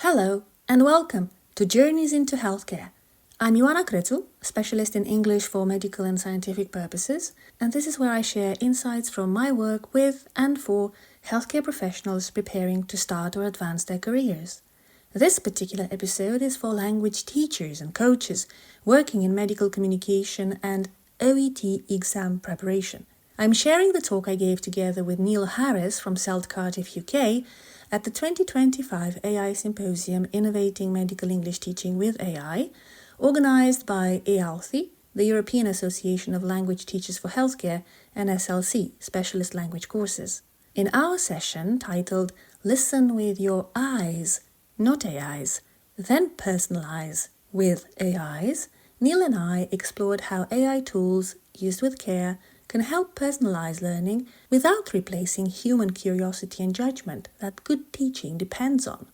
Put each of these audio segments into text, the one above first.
Hello and welcome to Journeys into Healthcare. I'm Ioana Crețu, specialist in English for medical and scientific purposes, and this is where I share insights from my work with and for healthcare professionals preparing to start or advance their careers. This particular episode is for language teachers and coaches working in medical communication and OET exam preparation. I'm sharing the talk I gave together with Neil Harris from CELT Cardiff UK at the 2025 AI Symposium Innovating Medical English Teaching with AI, organised by EALTHY, the European Association of Language Teachers for Healthcare, and SLC, Specialist Language Courses. In our session titled Listen with Your Eyes, Not AIs, Then Personalise with AIs, Neil and I explored how AI tools used with care can help personalise learning without replacing human curiosity and judgment that good teaching depends on.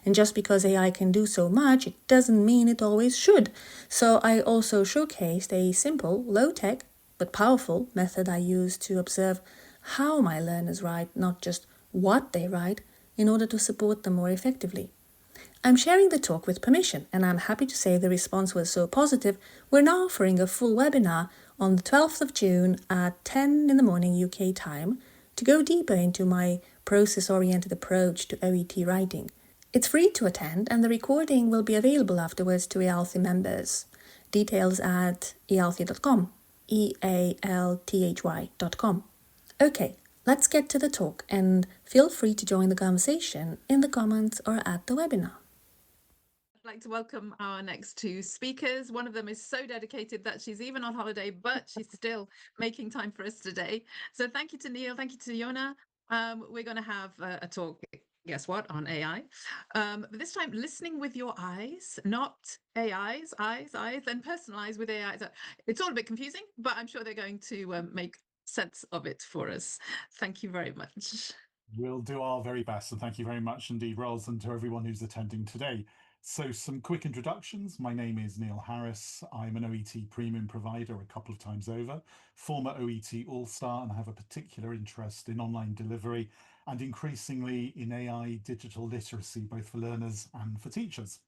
And just because AI can do so much, it doesn't mean it always should. So I also showcased a simple, low-tech, but powerful method I use to observe how my learners write, not just what they write, in order to support them more effectively. I'm sharing the talk with permission, and I'm happy to say the response was so positive, we're now offering a full webinar on the 12th of June at 10 in the morning UK time to go deeper into my process-oriented approach to OET writing. It's free to attend, and the recording will be available afterwards to EALTHY members. Details at ealthy.com, EALTHY.com. Okay, let's get to the talk, and feel free to join the conversation in the comments or at the webinar. I'd like to welcome our next two speakers. One of them is so dedicated that she's even on holiday, but she's still making time for us today. So thank you to Neil, thank you to Ioana. We're going to have a talk, guess what, on AI. This time, listening with your eyes, not AIs, eyes, then personalize with AI. So it's all a bit confusing, but I'm sure they're going to make sense of it for us. Thank you very much. We'll do our very best, and thank you very much indeed, Ros, and to everyone who's attending today. So some quick introductions. My name is Neil Harris. I'm an OET premium provider a couple of times over, former OET All-Star, and I have a particular interest in online delivery and increasingly in AI digital literacy, both for learners and for teachers.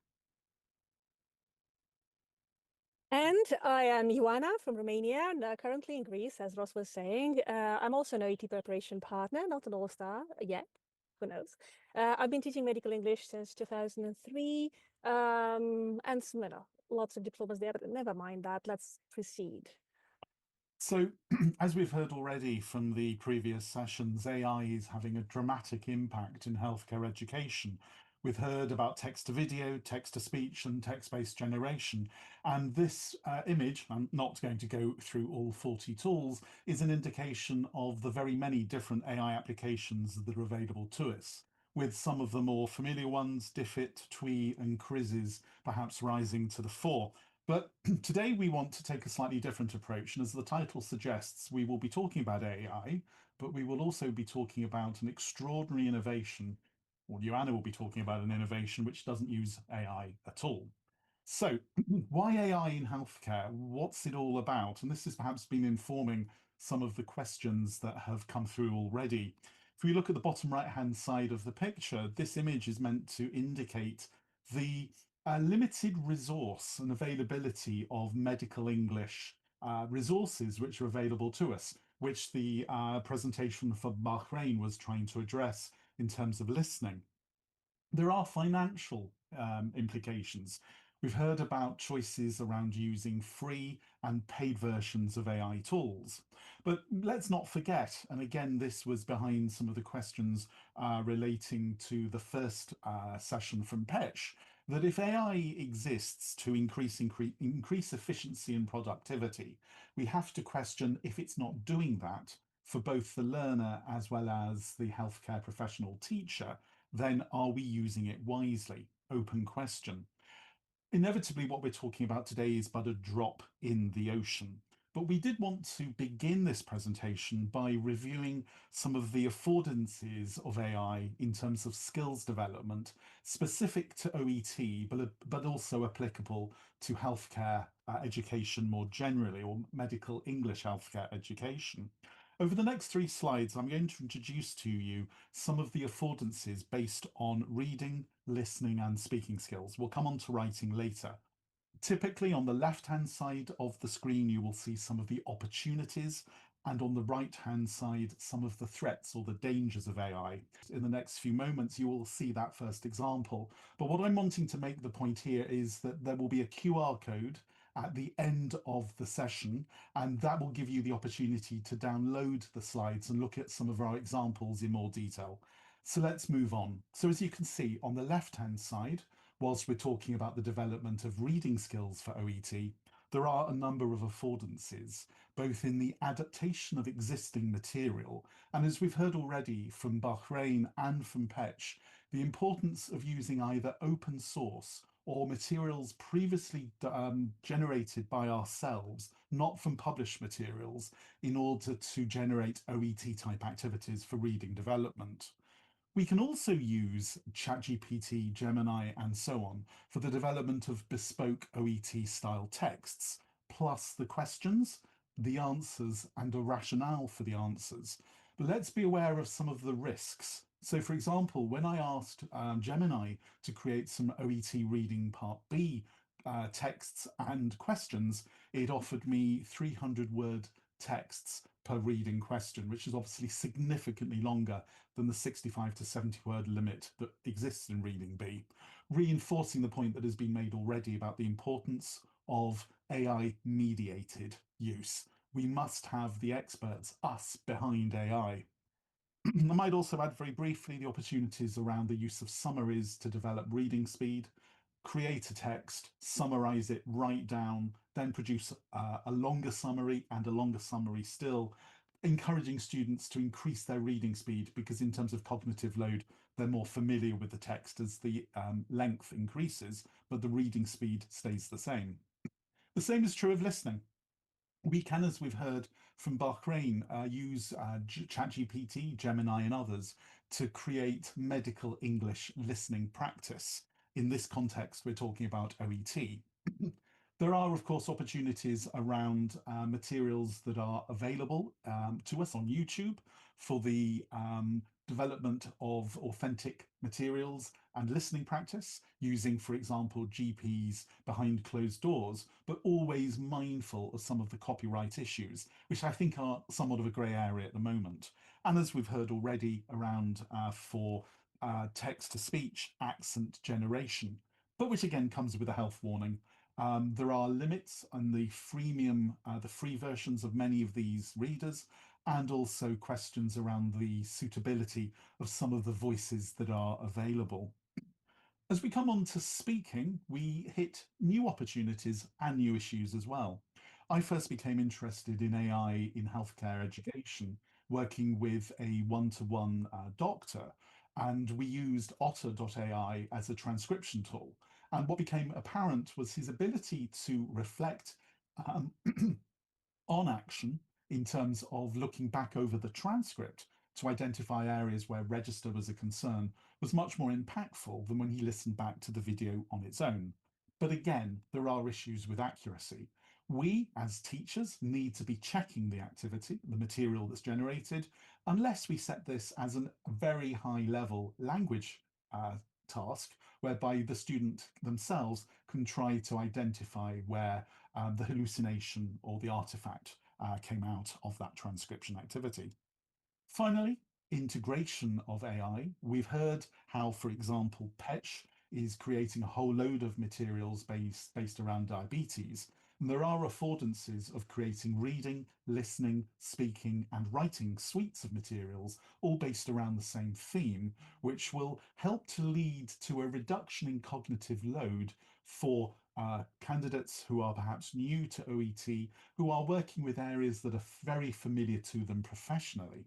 And I am Ioana from Romania, and currently in Greece, as Ross was saying. I'm also an OET preparation partner, not an all-star yet, who knows. I've been teaching medical English since 2003, and lots of diplomas there, but never mind that, let's proceed. So, as we've heard already from the previous sessions, AI is having a dramatic impact in healthcare education. We've heard about text-to-video, text-to-speech, and text-based generation. And this image, I'm not going to go through all 40 tools, is an indication of the very many different AI applications that are available to us, with some of the more familiar ones, Diffit, Twee, and Quizzes perhaps rising to the fore. But today we want to take a slightly different approach, and as the title suggests, we will be talking about AI, but we will also be talking about an extraordinary innovation, or Ioana will be talking about an innovation which doesn't use AI at all. So why AI in healthcare? What's it all about? And this has perhaps been informing some of the questions that have come through already. If we look at the bottom right-hand side of the picture, this image is meant to indicate the limited resource and availability of medical English resources which are available to us, which the presentation for Bahrain was trying to address in terms of listening. There are financial implications. We've heard about choices around using free and paid versions of AI tools. But let's not forget, and again, this was behind some of the questions relating to the first session from Pesh, that if AI exists to increase efficiency and productivity, we have to question if it's not doing that for both the learner as well as the healthcare professional teacher, then are we using it wisely? Open question. Inevitably, what we're talking about today is but a drop in the ocean. But we did want to begin this presentation by reviewing some of the affordances of AI in terms of skills development, specific to OET, but also applicable to healthcare education more generally, or medical English healthcare education. Over the next 3 slides, I'm going to introduce to you some of the affordances based on reading, listening, and speaking skills. We'll come on to writing later. Typically, on the left-hand side of the screen, you will see some of the opportunities, and on the right-hand side, some of the threats or the dangers of AI. In the next few moments, you will see that first example. But what I'm wanting to make the point here is that there will be a QR code at the end of the session, and that will give you the opportunity to download the slides and look at some of our examples in more detail. So let's move on. So as you can see on the left-hand side, whilst we're talking about the development of reading skills for OET, there are a number of affordances, both in the adaptation of existing material, and as we've heard already from Bahrain and from Petch, the importance of using either open source or materials previously generated by ourselves, not from published materials, in order to generate OET type activities for reading development. We can also use ChatGPT, Gemini, and so on for the development of bespoke OET style texts, plus the questions, the answers, and a rationale for the answers. But let's be aware of some of the risks. So, for example, when I asked Gemini to create some OET reading part B texts and questions, it offered me 300-word texts per reading question, which is obviously significantly longer than the 65 to 70 word limit that exists in Reading B, reinforcing the point that has been made already about the importance of AI mediated use. We must have the experts, us, behind AI. I might also add very briefly the opportunities around the use of summaries to develop reading speed, create a text, summarize it, write down, then produce a longer summary and a longer summary still, encouraging students to increase their reading speed because in terms of cognitive load, they're more familiar with the text as the length increases, but the reading speed stays the same. The same is true of listening. We can, as we've heard from Bahrain, use ChatGPT, Gemini, and others to create medical English listening practice. In this context, we're talking about OET. There are, of course, opportunities around materials that are available to us on YouTube for the development of authentic materials and listening practice using, for example, GPs behind closed doors, but always mindful of some of the copyright issues, which I think are somewhat of a grey area at the moment. And as we've heard already around for text-to-speech accent generation, but which again comes with a health warning. There are limits on the freemium, the free versions of many of these readers, and also questions around the suitability of some of the voices that are available. As we come on to speaking, we hit new opportunities and new issues as well. I first became interested in AI in healthcare education, working with a one-to-one doctor, and we used otter.ai as a transcription tool. And what became apparent was his ability to reflect on action in terms of looking back over the transcript to identify areas where register was a concern was much more impactful than when he listened back to the video on its own. But again, there are issues with accuracy. We, as teachers, need to be checking the activity, the material that's generated, unless we set this as a very high level language task, whereby the student themselves can try to identify where the hallucination or the artifact came out of that transcription activity. Finally, integration of AI. We've heard how, for example, Petch is creating a whole load of materials based around diabetes. And there are affordances of creating reading, listening, speaking, and writing suites of materials, all based around the same theme, which will help to lead to a reduction in cognitive load for candidates who are perhaps new to OET, who are working with areas that are very familiar to them professionally.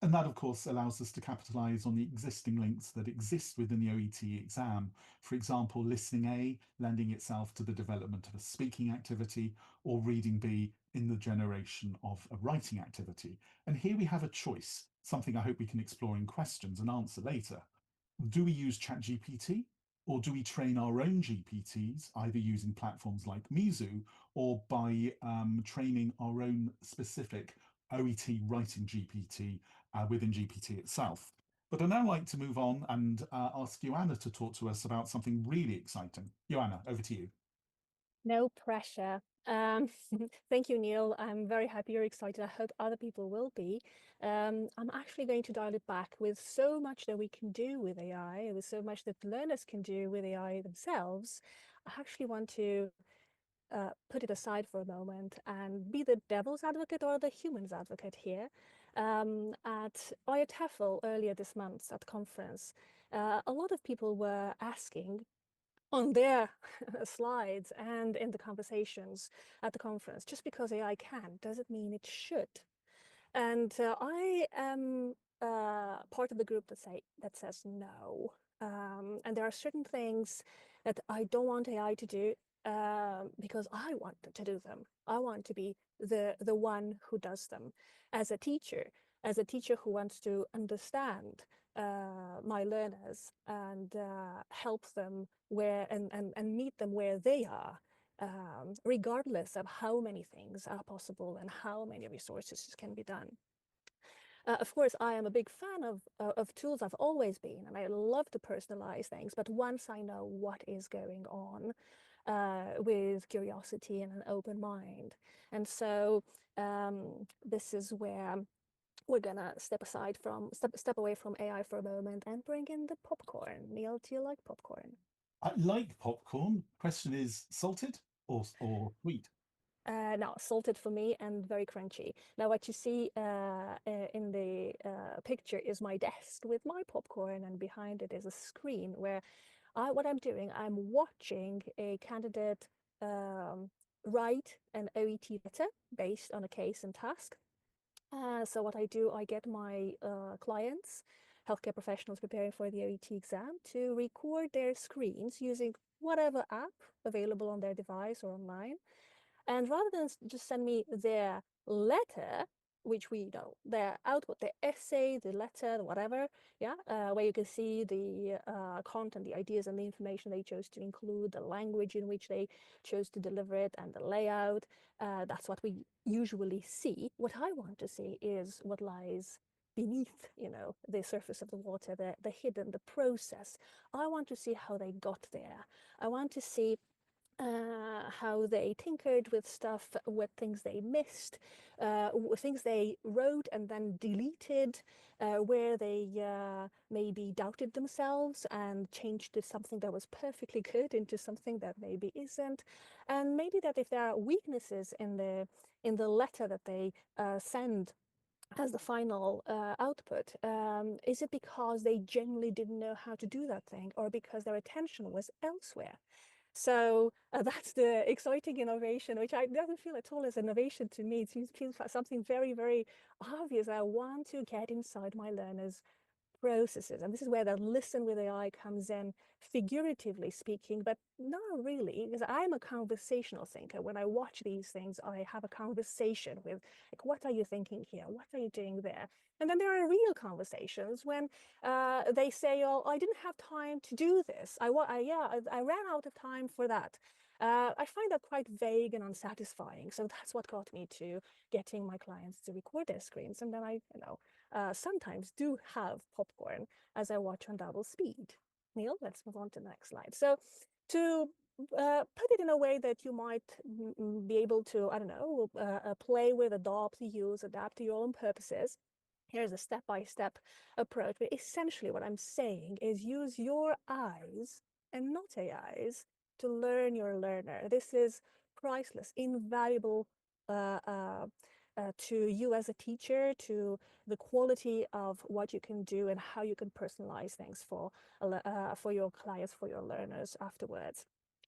And that, of course, allows us to capitalise on the existing links that exist within the OET exam. For example, listening A lending itself to the development of a speaking activity, or reading B in the generation of a writing activity. And here we have a choice, something I hope we can explore in questions and answer later. Do we use ChatGPT, or do we train our own GPTs, either using platforms like Mizu or by training our own specific OET writing GPT within GPT itself. But I'd now like to move on and ask Joanna to talk to us about something really exciting. Joanna, over to you. No pressure. Thank you, Neil. I'm very happy you're excited. I hope other people will be. I'm actually going to dial it back with so much that we can do with AI, with so much that learners can do with AI themselves. I actually want to put it aside for a moment and be the devil's advocate or the human's advocate here. At IATEFL earlier this month at conference, a lot of people were asking on their slides and in the conversations at the conference, just because AI can, does it mean it should? And I am part of the group that says no. And there are certain things that I don't want AI to do because I want to do them. I want to be the one who does them as a teacher who wants to understand my learners and help them where and meet them where they are, regardless of how many things are possible and how many resources can be done. Of course, I am a big fan of tools. I've always been, and I love to personalize things. But once I know what is going on, with curiosity and an open mind, and so this is where we're gonna step away from AI for a moment and bring in the popcorn. Neil, do you like popcorn? I like popcorn. Question is salted or sweet? No, salted for me and very crunchy. Now, what you see in the picture is my desk with my popcorn, and behind it is a screen where what I'm doing, I'm watching a candidate write an OET letter based on a case and task. So what I do, I get my clients, healthcare professionals preparing for the OET exam, to record their screens using whatever app available on their device or online. And rather than just send me their letter, which we know, their output, their essay, the letter, whatever, yeah, where you can see the content, the ideas and the information they chose to include, the language in which they chose to deliver it, and the layout. That's what we usually see. What I want to see is what lies beneath, the surface of the water, the hidden, the process. I want to see how they got there. I want to see how they tinkered with stuff, what things they missed, things they wrote and then deleted, where they maybe doubted themselves and changed to something that was perfectly good into something that maybe isn't, and maybe that if there are weaknesses in the letter that they send as the final output, is it because they genuinely didn't know how to do that thing, or because their attention was elsewhere? So that's the exciting innovation, which doesn't feel at all as innovation to me. It feels like something very, very obvious. I want to get inside my learners' processes. And this is where the listen with AI comes in, figuratively speaking, but not really, because I'm a conversational thinker. When I watch these things, I have a conversation with, like, what are you thinking here? What are you doing there? And then there are real conversations when they say, oh, I didn't have time to do this. I ran out of time for that. I find that quite vague and unsatisfying. So that's what got me to getting my clients to record their screens. And then I, sometimes do have popcorn as I watch on double speed. Neil, let's move on to the next slide. So to put it in a way that you might be able to, I don't know, play with, adopt, use, adapt to your own purposes, here's a step-by-step approach. But essentially what I'm saying is use your eyes and not AI's to learn your learner. This is priceless, invaluable to you as a teacher, to the quality of what you can do and how you can personalize things for your clients, for your learners afterwards.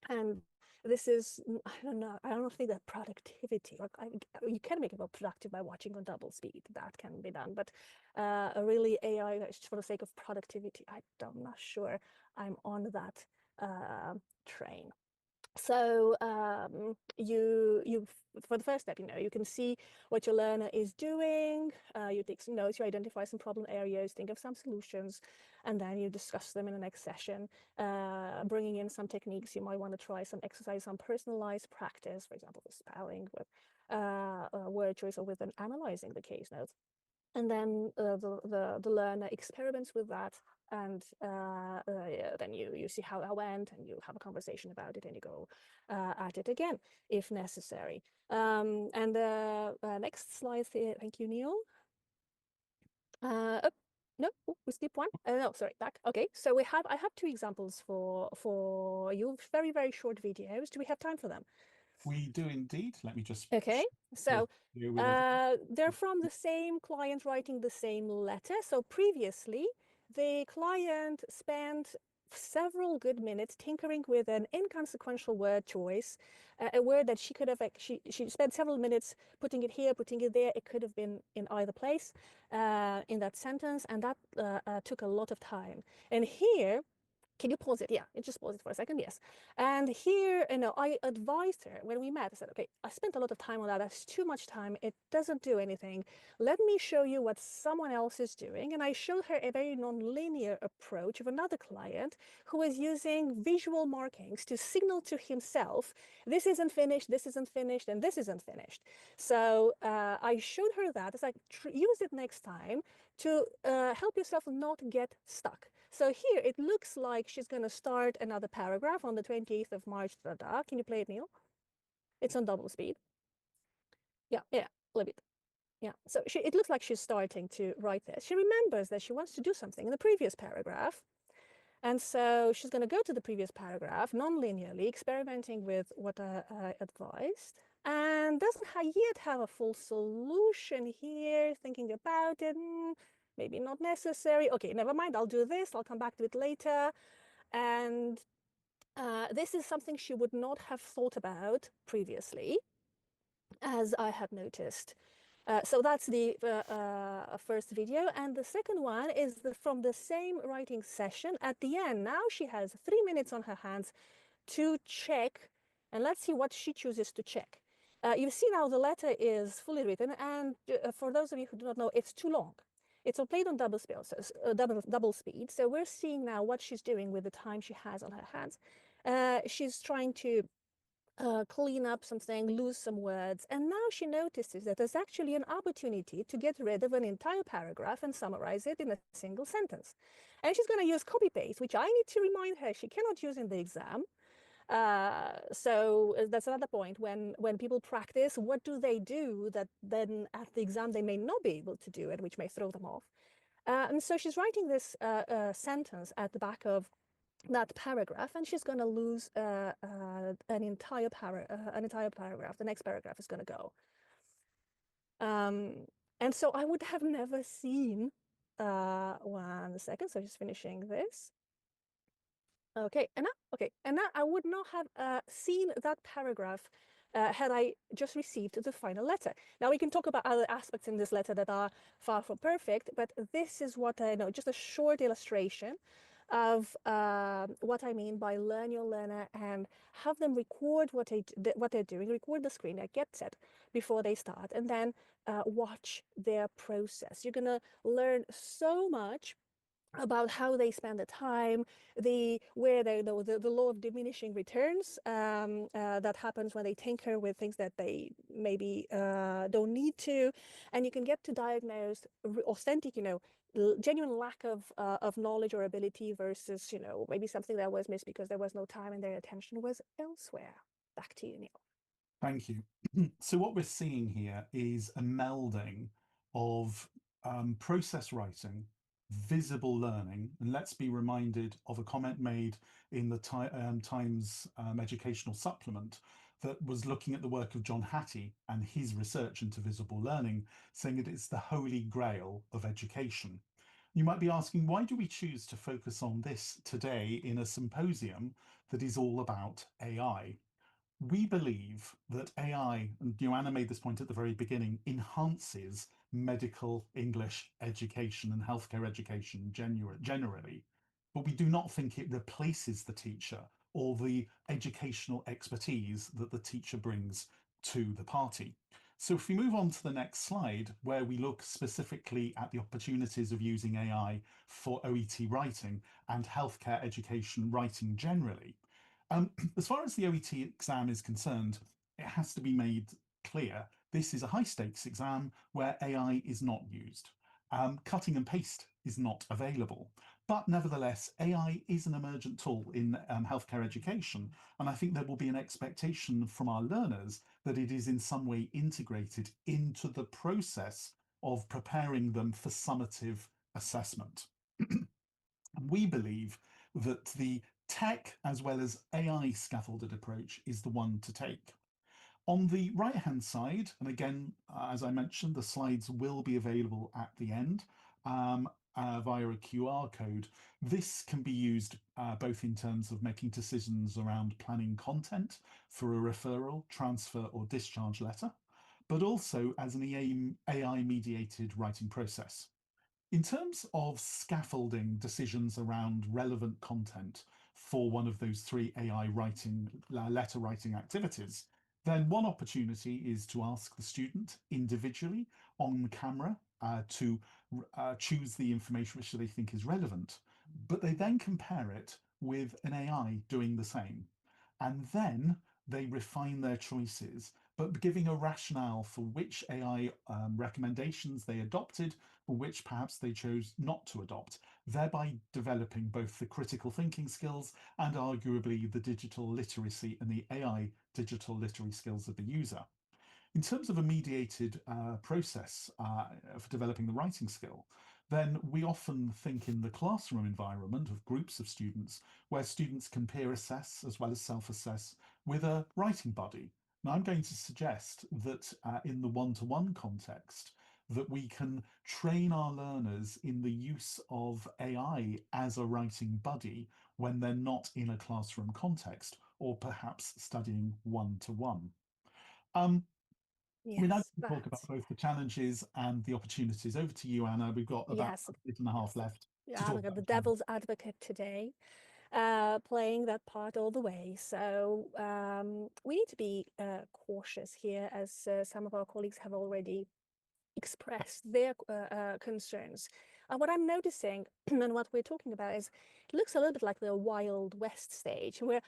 And this is, I don't think that productivity, you can make it more productive by watching on double speed. That can be done, but really AI for the sake of productivity, I'm not sure I'm on that train. So you for the first step, you can see what your learner is doing. You take some notes, you identify some problem areas, think of some solutions, and then you discuss them in the next session, bringing in some techniques. You might want to try some exercise, some personalized practice, for example, with spelling, with word choice or with an analyzing the case notes. And then the learner experiments with that, and yeah, then you see how it went, and you have a conversation about it, and you go at it again if necessary. And next slide here. Thank you, Neil. Oh, no, we skipped one. No, sorry, back. Okay, so I have two examples for you. Very, very short videos. Do we have time for them? We do indeed. Let me just Okay, so with everything. they're from the same client writing the same letter. So previously, the client spent several good minutes tinkering with an inconsequential word choice, a word that she could have, she spent several minutes putting it here, putting it there. It could have been in either place in that sentence, and that took a lot of time. And here, can you pause it? Yeah, just pause it for a second. Yes. And here, I advised her when we met. I said, okay, I spent a lot of time on that. That's too much time. It doesn't do anything. Let me show you what someone else is doing. And I showed her a very non-linear approach of another client who was using visual markings to signal to himself, this isn't finished, and this isn't finished. So I showed her that. It's like, use it next time to help yourself not get stuck. So here it looks like she's going to start another paragraph on the 28th of March. Can you play it, Neil? It's on double speed. Yeah, a little bit. Yeah, so it looks like she's starting to write this. She remembers that she wants to do something in the previous paragraph. And so she's going to go to the previous paragraph non-linearly, experimenting with what I advised, and doesn't yet have a full solution here, thinking about it. Maybe not necessary. Okay, never mind. I'll do this. I'll come back to it later. And this is something she would not have thought about previously, as I had noticed. So that's the first video. And the second one is from the same writing session. At the end, now she has 3 minutes on her hands to check. And let's see what she chooses to check. You see now the letter is fully written. And for those of you who do not know, it's too long. It's played on double speed. So we're seeing now what she's doing with the time she has on her hands. She's trying to clean up something, lose some words. And now she notices that there's actually an opportunity to get rid of an entire paragraph and summarize it in a single sentence. And she's going to use copy-paste, which I need to remind her she cannot use in the exam. So that's another point. When people practice, what do they do that then at the exam they may not be able to do it, which may throw them off? And so she's writing this sentence at the back of that paragraph, and she's going to lose an entire paragraph. The next paragraph is going to go. And so I would have never seen, 1 second, so just finishing this. Okay, and now I would not have seen that paragraph had I just received the final letter. Now we can talk about other aspects in this letter that are far from perfect, but this is what I know, just a short illustration of what I mean by learn your learner and have them record what they're doing, record the screen, get set before they start, and then watch their process. You're gonna learn so much about how they spend the time, the law of diminishing returns that happens when they tinker with things that they maybe don't need to, and you can get to diagnose authentic, genuine lack of knowledge or ability versus, maybe something that was missed because there was no time and their attention was elsewhere. Back to you, Neil. Thank you. So what we're seeing here is a melding of process writing, visible learning, and let's be reminded of a comment made in the Times educational supplement that was looking at the work of John Hattie and his research into visible learning, saying that it's the holy grail of education. You might be asking, why do we choose to focus on this today in a symposium that is all about AI? We believe that AI, and Joanna made this point at the very beginning, enhances medical English education and healthcare education generally, but we do not think it replaces the teacher or the educational expertise that the teacher brings to the party. So if we move on to the next slide, where we look specifically at the opportunities of using AI for OET writing and healthcare education writing generally, as far as the OET exam is concerned, it has to be made clear This is a high-stakes exam where AI is not used. Cutting and paste is not available. But nevertheless, AI is an emergent tool in healthcare education, and I think there will be an expectation from our learners that it is in some way integrated into the process of preparing them for summative assessment. We believe that the tech as well as AI scaffolded approach is the one to take. On the right-hand side, and again, as I mentioned, the slides will be available at the end via a QR code. This can be used both in terms of making decisions around planning content for a referral, transfer, or discharge letter, but also as an AI-mediated writing process. In terms of scaffolding decisions around relevant content for one of those three AI letter writing activities, then one opportunity is to ask the student individually on camera to choose the information which they think is relevant, but they then compare it with an AI doing the same. And then they refine their choices, but giving a rationale for which AI recommendations they adopted or which perhaps they chose not to adopt, thereby developing both the critical thinking skills and arguably the digital literacy and the AI digital literary skills of the user. In terms of a mediated process for developing the writing skill, then we often think in the classroom environment of groups of students where students can peer assess as well as self-assess with a writing buddy. Now, I'm going to suggest that in the one-to-one context, that we can train our learners in the use of AI as a writing buddy when they're not in a classroom context or perhaps studying one-to-one. We now Yes, talk about both the challenges and the opportunities. Over to you, Anna. We've got about yes, a minute and a half left to yeah, talk I'm about the the challenge. devil's advocate today, playing that part all the way. So we need to be cautious here, as some of our colleagues have already expressed their concerns. What I'm noticing and what we're talking about is it looks a little bit like the Wild West stage. We're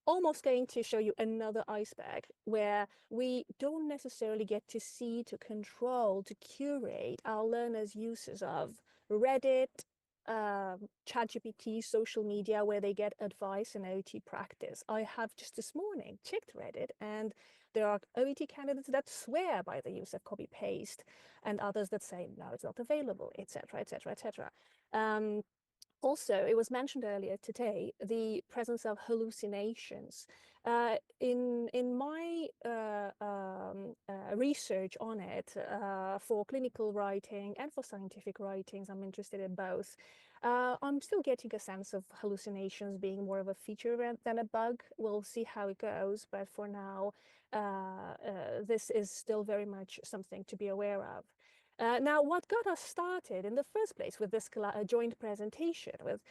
almost going to show you another iceberg where we don't necessarily get to see, to control, to curate our learners' uses of Reddit, ChatGPT, social media, where they get advice and OET practice. I have just this morning checked Reddit, and there are OET candidates that swear by the use of copy paste, and others that say no, it's not available, etc., etc., etc. Also, it was mentioned earlier today, the presence of hallucinations. In my research on it for clinical writing and for scientific writings, I'm interested in both. I'm still getting a sense of hallucinations being more of a feature than a bug. We'll see how it goes, but for now, this is still very much something to be aware of. Now, what got us started in the first place with this joint presentation with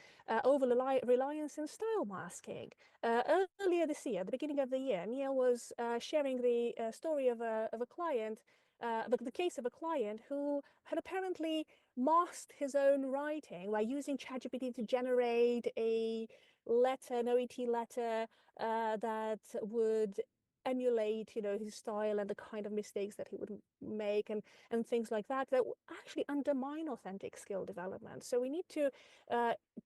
over-reliance and style masking? Earlier this year, at the beginning of the year, Neil was sharing the story of a client, the case of a client who had apparently masked his own writing by using ChatGPT to generate a letter, an OET letter that would emulate, his style and the kind of mistakes that he would make and things like that actually undermine authentic skill development. So we need to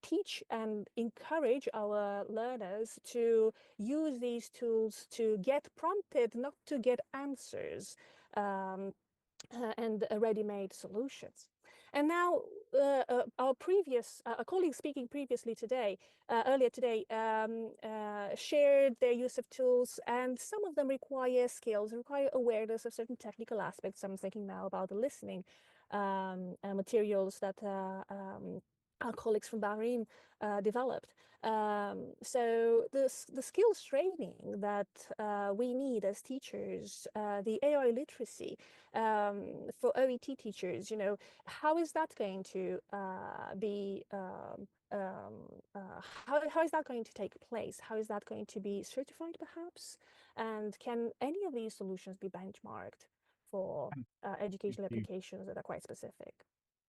teach and encourage our learners to use these tools to get prompted, not to get answers and ready-made solutions. And now our colleague speaking previously today, earlier today, shared their use of tools, and some of them require skills, require awareness of certain technical aspects. I'm thinking now about the listening materials that our colleagues from Bahrain developed. So the skills training that we need as teachers, the AI literacy for OET teachers, how is that going to be, how is that going to take place? How is that going to be certified perhaps? And can any of these solutions be benchmarked for educational applications that are quite specific?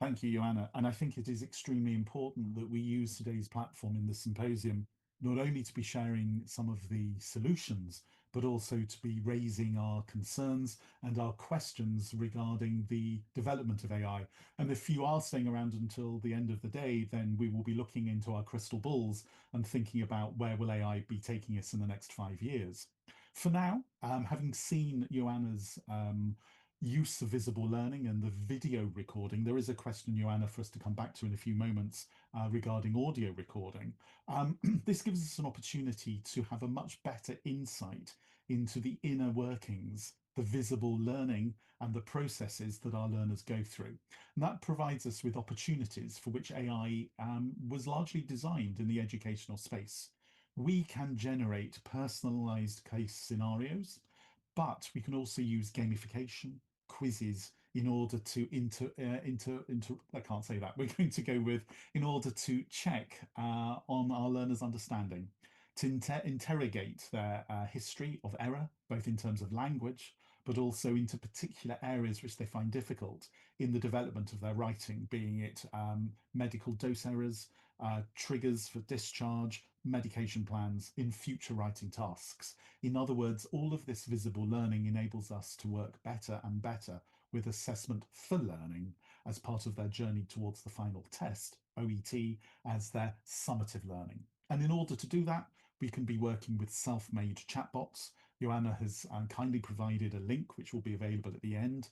Thank you, Joanna. And I think it is extremely important that we use today's platform in the symposium not only to be sharing some of the solutions, but also to be raising our concerns and our questions regarding the development of AI. And if you are staying around until the end of the day, then we will be looking into our crystal balls and thinking about where will AI be taking us in the next 5 years. For now, having seen Joanna's use of visible learning and the video recording, there is a question, Joanna, for us to come back to in a few moments regarding audio recording. This gives us an opportunity to have a much better insight into the inner workings, the visible learning and the processes that our learners go through. And that provides us with opportunities for which AI was largely designed in the educational space. We can generate personalised case scenarios, but we can also use gamification, quizzes in order to I can't say that. We're going to go with in order to check on our learners' understanding, to interrogate their history of error, both in terms of language, but also into particular areas which they find difficult in the development of their writing, being it medical dose errors, triggers for discharge, medication plans in future writing tasks. In other words, all of this visible learning enables us to work better and better with assessment for learning as part of their journey towards the final test, OET, as their summative learning. And in order to do that, we can be working with self-made chatbots. Joanna has kindly provided a link, which will be available at the end,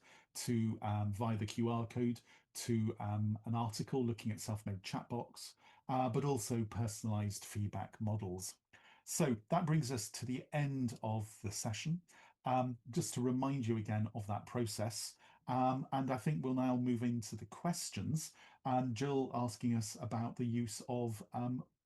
to via the QR code to an article looking at self-made chatbots, but also personalised feedback models. So that brings us to the end of the session. Just to remind you again of that process. And I think we'll now move into the questions. And Jill asking us about the use of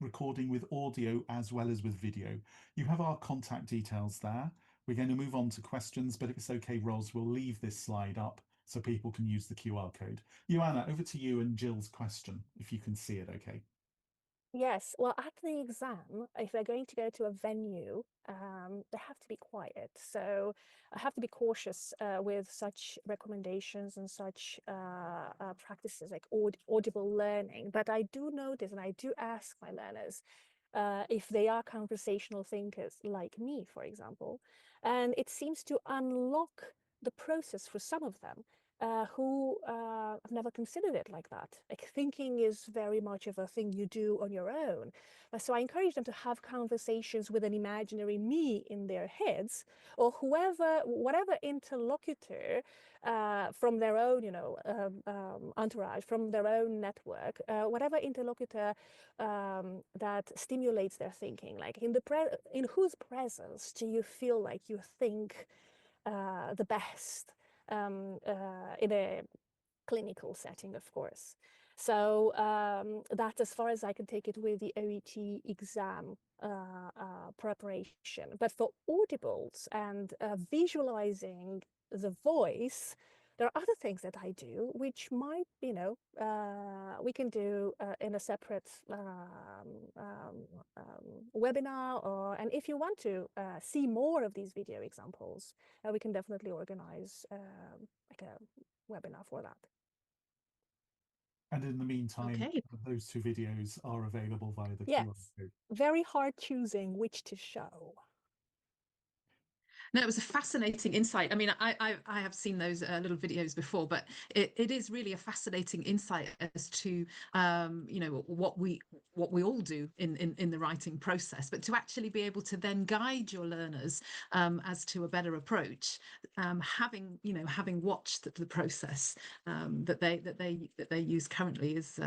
recording with audio as well as with video. You have our contact details there. We're going to move on to questions, but if it's okay, Ros, we'll leave this slide up so people can use the QR code. Joanna, over to you and Jill's question, if you can see it okay. Yes, well, at the exam, if they're going to go to a venue, they have to be quiet. So I have to be cautious with such recommendations and such practices like audible learning. But I do notice and I do ask my learners if they are conversational thinkers like me, for example. And it seems to unlock the process for some of them. Who have never considered it like that. Like thinking is very much of a thing you do on your own. So I encourage them to have conversations with an imaginary me in their heads, or whatever interlocutor from their own, entourage, from their own network, whatever interlocutor that stimulates their thinking. Like in whose presence do you feel like you think the best? In a clinical setting, of course. So that's as far as I can take it with the OET exam preparation. But for audibles and visualizing the voice, there are other things that I do, which might, we can do in a separate webinar. And if you want to see more of these video examples, we can definitely organize like a webinar for that. And in the meantime, Okay. those two videos are available via the Yes, QR code. very hard choosing which to show. No, it was a fascinating insight. I mean, I have seen those little videos before, but it is really a fascinating insight as to what we all do in the writing process. But to actually be able to then guide your learners as to a better approach, having watched the process that they use currently is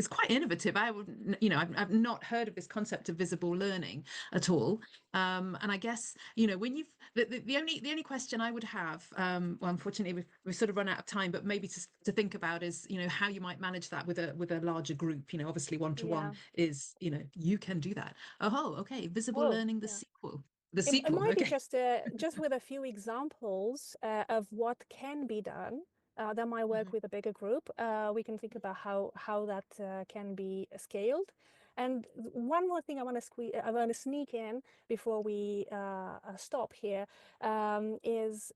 quite innovative. I've not heard of this concept of visible learning at all. And I guess when you've the only question I would have, well, unfortunately we've sort of run out of time, but maybe to think about is how you might manage that with a larger group. Obviously one-to-one is you can do that. Oh, okay, visible learning, the sequel. It might be Okay. just with a few examples of what can be done. That might work with a bigger group. We can think about how that can be scaled. And one more thing I want to sneak in before we stop here is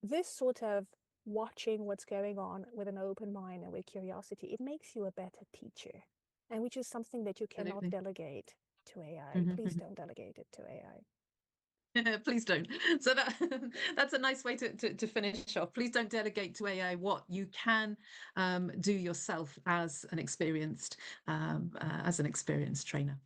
this sort of watching what's going on with an open mind and with curiosity. It makes you a better teacher, and which is something that you cannot delegate to AI. Please don't delegate it to AI. Please don't. So that's a nice way to finish off. Please don't delegate to AI what you can do yourself as an experienced trainer.